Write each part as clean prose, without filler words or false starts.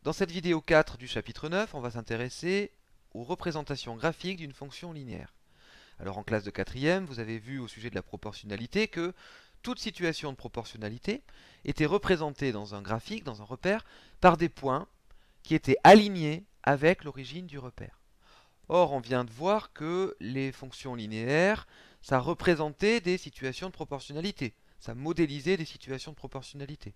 Dans cette vidéo 4 du chapitre 9, on va s'intéresser aux représentations graphiques d'une fonction linéaire. Alors en classe de quatrième, vous avez vu au sujet de la proportionnalité que toute situation de proportionnalité était représentée dans un graphique, dans un repère, par des points qui étaient alignés avec l'origine du repère. Or, on vient de voir que les fonctions linéaires, ça représentait des situations de proportionnalité, ça modélisait des situations de proportionnalité.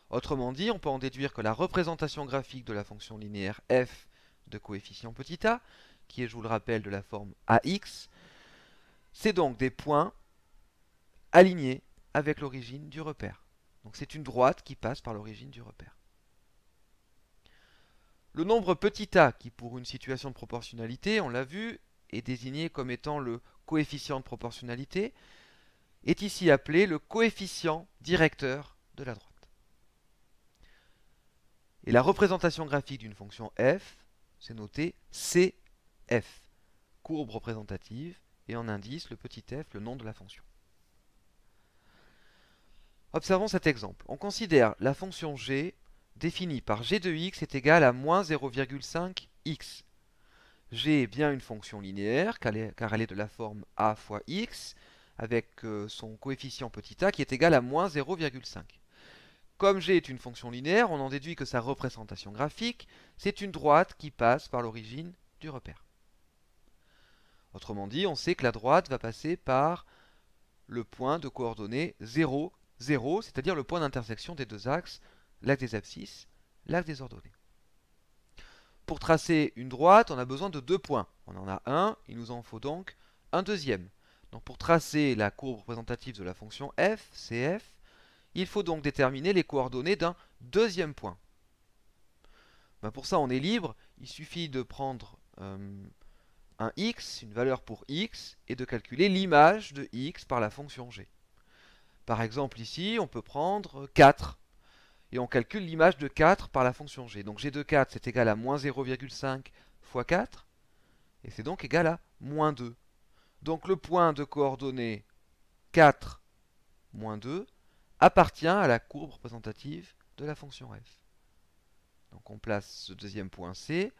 Autrement dit, on peut en déduire que la représentation graphique de la fonction linéaire f de coefficient petit a, qui est, je vous le rappelle, de la forme ax, c'est donc des points alignés avec l'origine du repère. Donc c'est une droite qui passe par l'origine du repère. Le nombre petit a, qui pour une situation de proportionnalité, on l'a vu, est désigné comme étant le coefficient de proportionnalité, est ici appelé le coefficient directeur de la droite. Et la représentation graphique d'une fonction f, c'est noté CF, courbe représentative, et en indice le petit f, le nom de la fonction. Observons cet exemple. On considère la fonction g définie par g de x est égale à moins 0,5x. G est bien une fonction linéaire car elle est de la forme a fois x avec son coefficient petit a qui est égal à moins 0,5. Comme g est une fonction linéaire, on en déduit que sa représentation graphique, c'est une droite qui passe par l'origine du repère. Autrement dit, on sait que la droite va passer par le point de coordonnées 0, 0, c'est-à-dire le point d'intersection des deux axes, l'axe des abscisses, l'axe des ordonnées. Pour tracer une droite, on a besoin de deux points. On en a un, il nous en faut donc un deuxième. Donc pour tracer la courbe représentative de la fonction f, cf, il faut donc déterminer les coordonnées d'un deuxième point. Pour ça, on est libre. Il suffit de prendre un x, une valeur pour x, et de calculer l'image de x par la fonction g. Par exemple, ici, on peut prendre 4, et on calcule l'image de 4 par la fonction g. Donc g de 4, c'est égal à moins 0,5 fois 4, et c'est donc égal à moins 2. Donc le point de coordonnées 4, moins 2, appartient à la courbe représentative de la fonction f. Donc on place ce deuxième point C,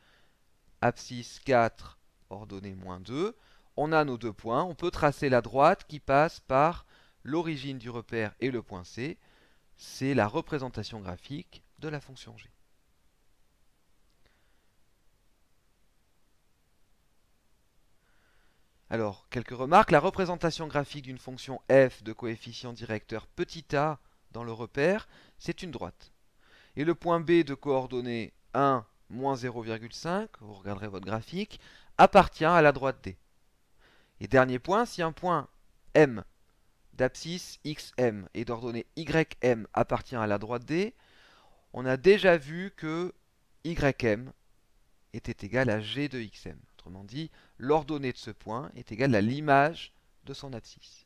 abscisse 4, ordonnée moins 2. On a nos deux points, on peut tracer la droite qui passe par l'origine du repère et le point C. C'est la représentation graphique de la fonction g. Alors, quelques remarques. La représentation graphique d'une fonction f de coefficient directeur petit a dans le repère, c'est une droite. Et le point B de coordonnées 1, moins 0,5, vous regarderez votre graphique, appartient à la droite D. Et dernier point, si un point M d'abscisse xm et d'ordonnée ym appartient à la droite D, on a déjà vu que ym était égal à g de xm. Autrement dit, l'ordonnée de ce point est égale à l'image de son abscisse.